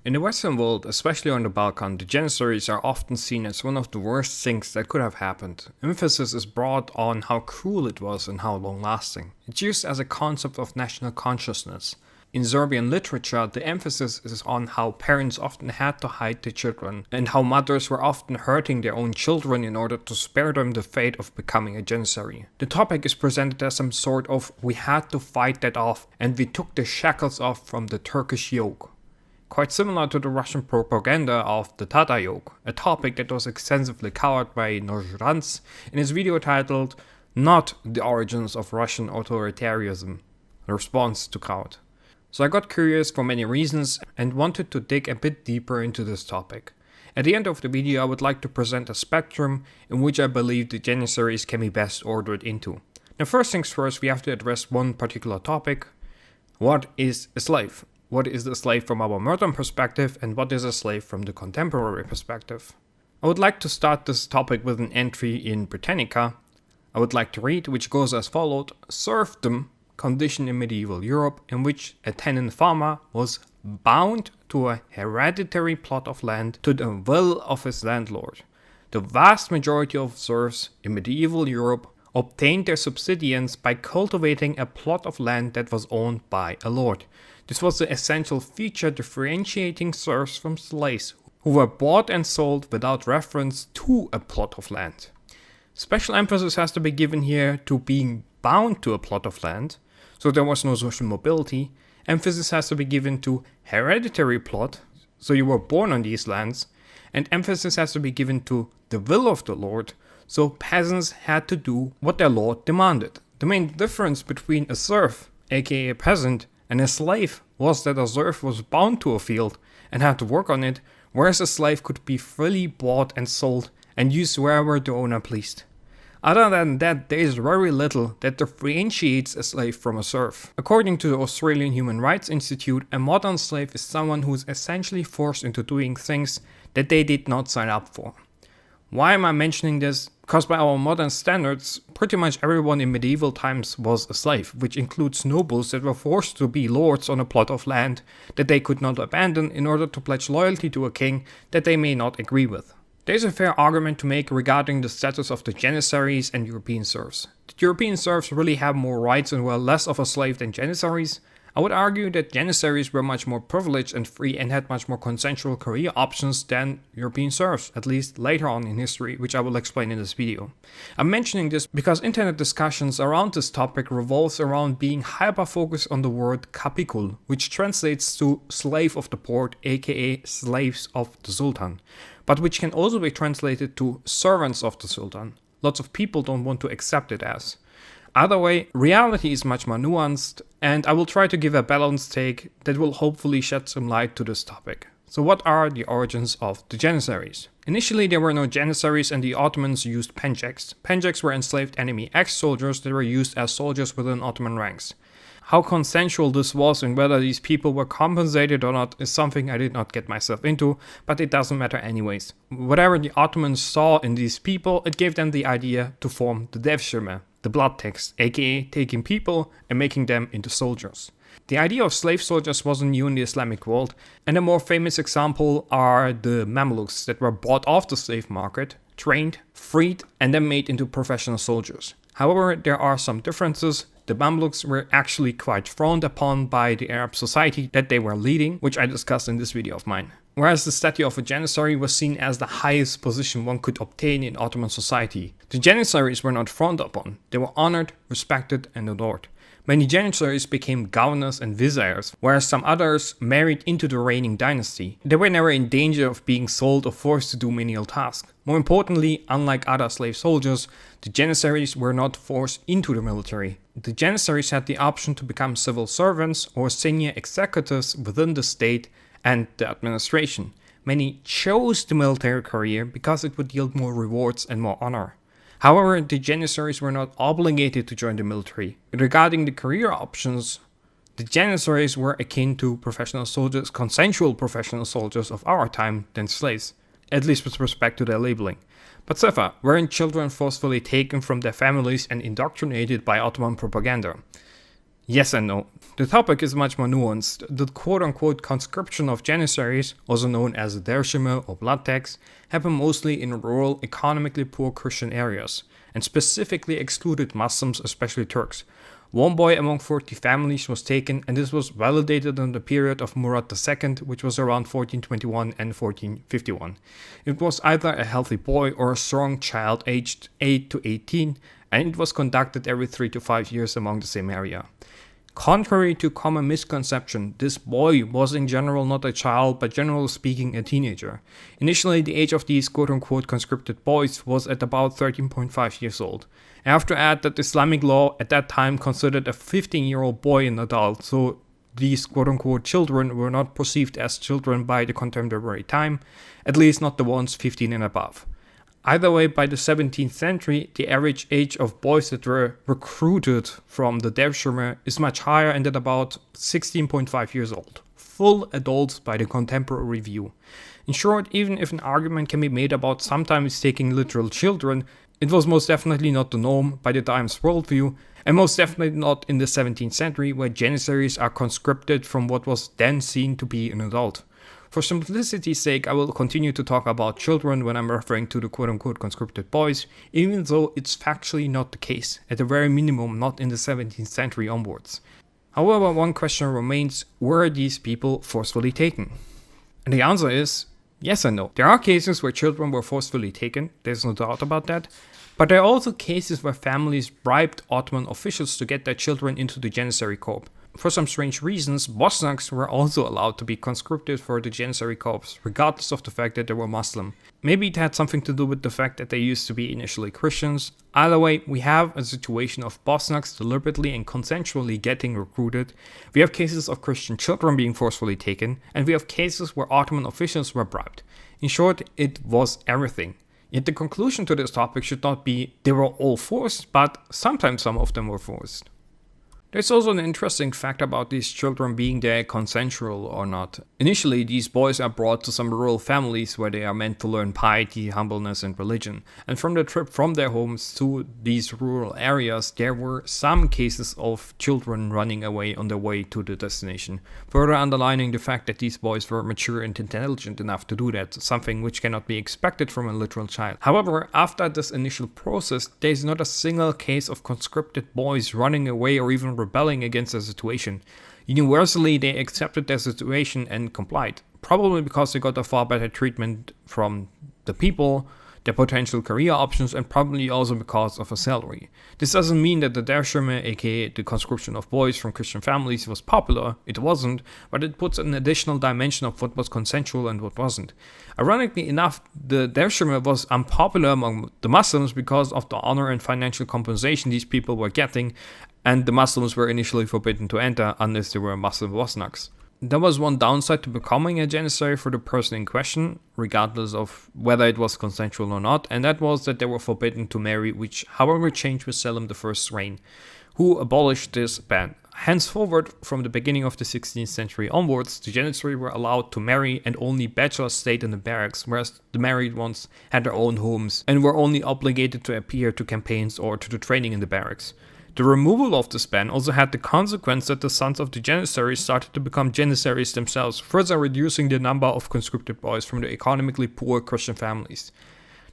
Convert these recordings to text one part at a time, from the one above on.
In the Western world, especially on the Balkan, the Janissaries are often seen as one of the worst things that could have happened. Emphasis is brought on how cruel it was and how long-lasting. It's used as a concept of national consciousness. In Serbian literature, the emphasis is on how parents often had to hide their children, and how mothers were often hurting their own children in order to spare them the fate of becoming a Janissary. The topic is presented as some sort of "we had to fight that off, and we took the shackles off from the Turkish yoke." Quite similar to the Russian propaganda of the Tatar yoke, a topic that was extensively covered by Nojrans in his video titled "Not the Origins of Russian Authoritarianism, a Response to Kraut." So I got curious for many reasons and wanted to dig a bit deeper into this topic. At the end of the video I would like to present a spectrum in which I believe the Janissaries can be best ordered into. Now first things first, we have to address one particular topic. What is a slave? What is a slave from our modern perspective, and what is a slave from the contemporary perspective? I would like to start this topic with an entry in Britannica. I would like to read, which goes as followed: serfdom, condition in medieval Europe, in which a tenant farmer was bound to a hereditary plot of land to the will of his landlord. The vast majority of serfs in medieval Europe obtained their subsistence by cultivating a plot of land that was owned by a lord. This was the essential feature differentiating serfs from slaves, who were bought and sold without reference to a plot of land. Special emphasis has to be given here to being bound to a plot of land, so there was no social mobility. Emphasis has to be given to hereditary plot, so you were born on these lands, and emphasis has to be given to the will of the lord, so peasants had to do what their lord demanded. The main difference between a serf, aka a peasant, and a slave was that a serf was bound to a field and had to work on it, whereas a slave could be freely bought and sold and used wherever the owner pleased. Other than that, there is very little that differentiates a slave from a serf. According to the Australian Human Rights Institute, a modern slave is someone who is essentially forced into doing things that they did not sign up for. Why am I mentioning this? Because by our modern standards, pretty much everyone in medieval times was a slave, which includes nobles that were forced to be lords on a plot of land that they could not abandon in order to pledge loyalty to a king that they may not agree with. There is a fair argument to make regarding the status of the Janissaries and European serfs. Did European serfs really have more rights and were less of a slave than Janissaries? I would argue that Janissaries were much more privileged and free and had much more consensual career options than European serfs, at least later on in history, which I will explain in this video. I'm mentioning this because internet discussions around this topic revolves around being hyper-focused on the word kapikul, which translates to slave of the port, aka slaves of the Sultan, but which can also be translated to servants of the Sultan. Lots of people don't want to accept it as. Either way, reality is much more nuanced, and I will try to give a balanced take that will hopefully shed some light to this topic. So what are the origins of the Janissaries? Initially there were no Janissaries and the Ottomans used penjaks. Penjaks were enslaved enemy ex-soldiers that were used as soldiers within Ottoman ranks. How consensual this was and whether these people were compensated or not is something I did not get myself into, but it doesn't matter anyways. Whatever the Ottomans saw in these people, it gave them the idea to form the devshirme, the blood tax, aka taking people and making them into soldiers. The idea of slave soldiers wasn't new in the Islamic world, and a more famous example are the Mamluks that were bought off the slave market, trained, freed, and then made into professional soldiers. However, there are some differences. The Mamluks were actually quite frowned upon by the Arab society that they were leading, which I discussed in this video of mine. Whereas the statue of a Janissary was seen as the highest position one could obtain in Ottoman society. The Janissaries were not frowned upon, they were honored, respected and adored. Many Janissaries became governors and viziers, whereas some others married into the reigning dynasty. They were never in danger of being sold or forced to do menial tasks. More importantly, unlike other slave soldiers, the Janissaries were not forced into the military. The Janissaries had the option to become civil servants or senior executives within the state and the administration. Many chose the military career because it would yield more rewards and more honor. However, the Janissaries were not obligated to join the military. Regarding the career options, the Janissaries were akin to professional soldiers, consensual professional soldiers of our time than slaves, at least with respect to their labeling. But Sefa, weren't children forcefully taken from their families and indoctrinated by Ottoman propaganda? Yes and no. The topic is much more nuanced. The quote-unquote conscription of Janissaries, also known as dershime or blood tax, happened mostly in rural, economically poor Christian areas, and specifically excluded Muslims, especially Turks. One boy among 40 families was taken, and this was validated in the period of Murad II, which was around 1421 and 1451. It was either a healthy boy or a strong child aged 8 to 18, and it was conducted every 3 to 5 years among the same area. Contrary to common misconception, this boy was in general not a child, but generally speaking a teenager. Initially, the age of these quote-unquote conscripted boys was at about 13.5 years old. I have to add that Islamic law at that time considered a 15-year-old boy an adult, so these quote-unquote children were not perceived as children by the contemporary time, at least not the ones 15 and above. Either way, by the 17th century, the average age of boys that were recruited from the dershime is much higher and at about 16.5 years old. Full adults by the contemporary view. In short, even if an argument can be made about sometimes taking literal children, it was most definitely not the norm by the time's worldview, and most definitely not in the 17th century, where Janissaries are conscripted from what was then seen to be an adult. For simplicity's sake, I will continue to talk about children when I'm referring to the quote-unquote conscripted boys, even though it's factually not the case, at the very minimum not in the 17th century onwards. However, one question remains, were these people forcefully taken? And the answer is yes and no. There are cases where children were forcefully taken, there's no doubt about that, but there are also cases where families bribed Ottoman officials to get their children into the Janissary Corps. For some strange reasons, Bosniaks were also allowed to be conscripted for the Janissary Corps, regardless of the fact that they were Muslim. Maybe it had something to do with the fact that they used to be initially Christians. Either way, we have a situation of Bosniaks deliberately and consensually getting recruited. We have cases of Christian children being forcefully taken, and we have cases where Ottoman officials were bribed. In short, it was everything. Yet the conclusion to this topic should not be they were all forced, but sometimes some of them were forced. There's also an interesting fact about these children being there consensual or not. Initially, these boys are brought to some rural families where they are meant to learn piety, humbleness, and religion. And from the trip from their homes to these rural areas, there were some cases of children running away on their way to the destination, further underlining the fact that these boys were mature and intelligent enough to do that, something which cannot be expected from a literal child. However, after this initial process, there is not a single case of conscripted boys running away or even rebelling against the situation. Universally, they accepted their situation and complied, probably because they got a far better treatment from the people, their potential career options, and probably also because of a salary. This doesn't mean that the dershime, aka the conscription of boys from Christian families, was popular. It wasn't, but it puts an additional dimension of what was consensual and what wasn't. Ironically enough, the dershime was unpopular among the Muslims because of the honor and financial compensation these people were getting, and the Muslims were initially forbidden to enter unless they were Muslim Bosniaks. There was one downside to becoming a Janissary for the person in question, regardless of whether it was consensual or not, and that was that they were forbidden to marry, which however changed with Selim I's reign, who abolished this ban. Henceforward, from the beginning of the 16th century onwards, the Janissary were allowed to marry and only bachelors stayed in the barracks, whereas the married ones had their own homes and were only obligated to appear to campaigns or to the training in the barracks. The removal of this ban also had the consequence that the sons of the Janissaries started to become Janissaries themselves, further reducing the number of conscripted boys from the economically poor Christian families.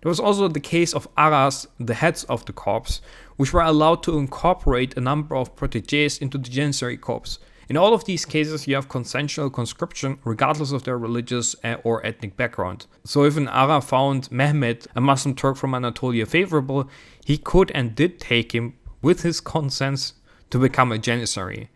There was also the case of Aras, the heads of the corps, which were allowed to incorporate a number of protégés into the Janissary corps. In all of these cases, you have consensual conscription regardless of their religious or ethnic background. So if an Ara found Mehmet, a Muslim Turk from Anatolia, favorable, he could and did take him with his consent to become a Janissary.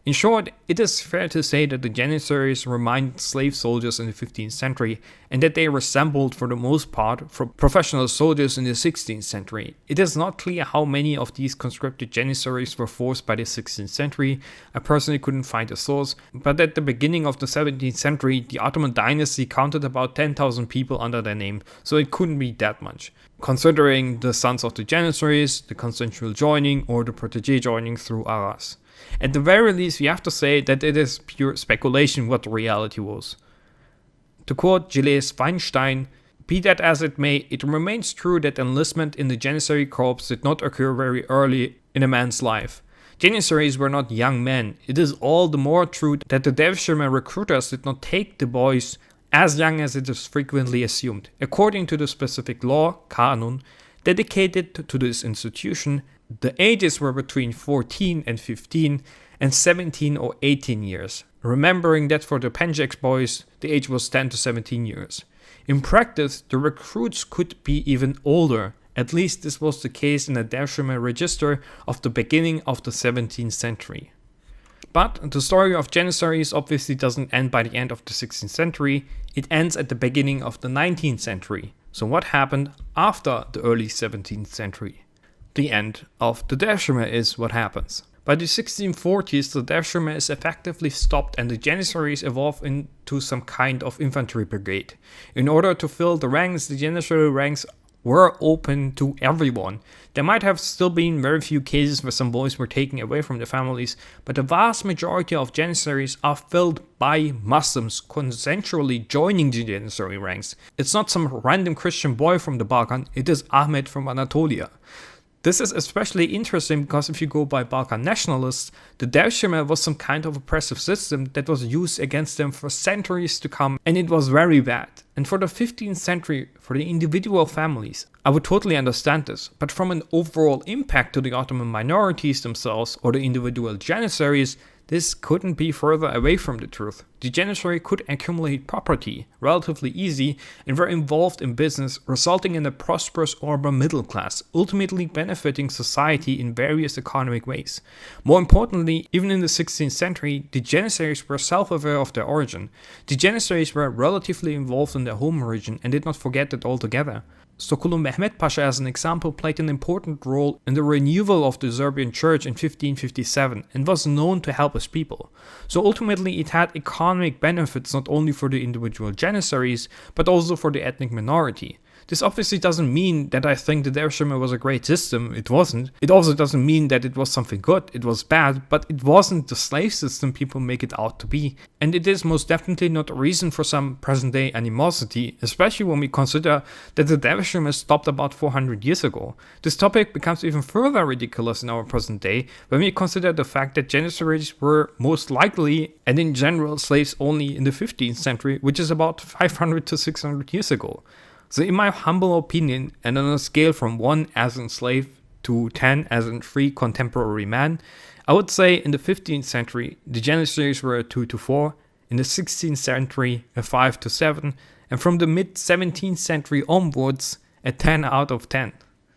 In short, it is fair to say that the Janissaries reminded slave soldiers in the 15th century and that they resembled for the most part professional soldiers in the 16th century. It is not clear how many of these conscripted Janissaries were forced by the 16th century. I personally couldn't find a source, but at the beginning of the 17th century, the Ottoman dynasty counted about 10,000 people under their name, so it couldn't be that much, considering the sons of the Janissaries, the consensual joining, or the protégé joining through Aras. At the very least, we have to say that it is pure speculation what the reality was. To quote Gilles Weinstein, be that as it may, it remains true that enlistment in the Janissary Corps did not occur very early in a man's life. Janissaries were not young men. It is all the more true that the Devshirme recruiters did not take the boys as young as it is frequently assumed. According to the specific law, Kanun, dedicated to this institution, the ages were between 14 and 15 and 17 or 18 years. Remembering that for the Penjaks boys, the age was 10 to 17 years. In practice, the recruits could be even older. At least this was the case in the Devshirme register of the beginning of the 17th century. But the story of Janissaries obviously doesn't end by the end of the 16th century, it ends at the beginning of the 19th century. So what happened after the early 17th century? The end of the Devshirme is what happens. By the 1640s, the Devshirme is effectively stopped and the Janissaries evolve into some kind of infantry brigade. In order to fill the ranks, the Janissary ranks were open to everyone. There might have still been very few cases where some boys were taken away from their families, but the vast majority of Janissaries are filled by Muslims consensually joining the Janissary ranks. It's not some random Christian boy from the Balkan, it is Ahmed from Anatolia. This is especially interesting because if you go by Balkan nationalists, the Devshirme was some kind of oppressive system that was used against them for centuries to come, and it was very bad. And for the 15th century, for the individual families, I would totally understand this, but from an overall impact to the Ottoman minorities themselves or the individual Janissaries, this couldn't be further away from the truth. The Janissary could accumulate property relatively easy and were involved in business, resulting in a prosperous urban middle class, ultimately benefiting society in various economic ways. More importantly, even in the 16th century, the Janissaries were self-aware of their origin. The Janissaries were relatively involved in their home region and did not forget it altogether. Sokulu Mehmet Pasha, as an example, played an important role in the renewal of the Serbian church in 1557 and was known to help his people. So ultimately it had economic benefits not only for the individual Janissaries, but also for the ethnic minority. This obviously doesn't mean that I think the Devshirme was a great system, it wasn't. It also doesn't mean that it was something good, it was bad, but it wasn't the slave system people make it out to be. And it is most definitely not a reason for some present day animosity, especially when we consider that the Devshirme stopped about 400 years ago. This topic becomes even further ridiculous in our present day when we consider the fact that Janissaries were most likely and in general slaves only in the 15th century, which is about 500 to 600 years ago. So in my humble opinion, and on a scale from 1 as in slave to 10 as in free contemporary man, I would say in the 15th century, the Janissaries were a 2 to 4, in the 16th century, a 5 to 7, and from the mid 17th century onwards, a 10 out of 10.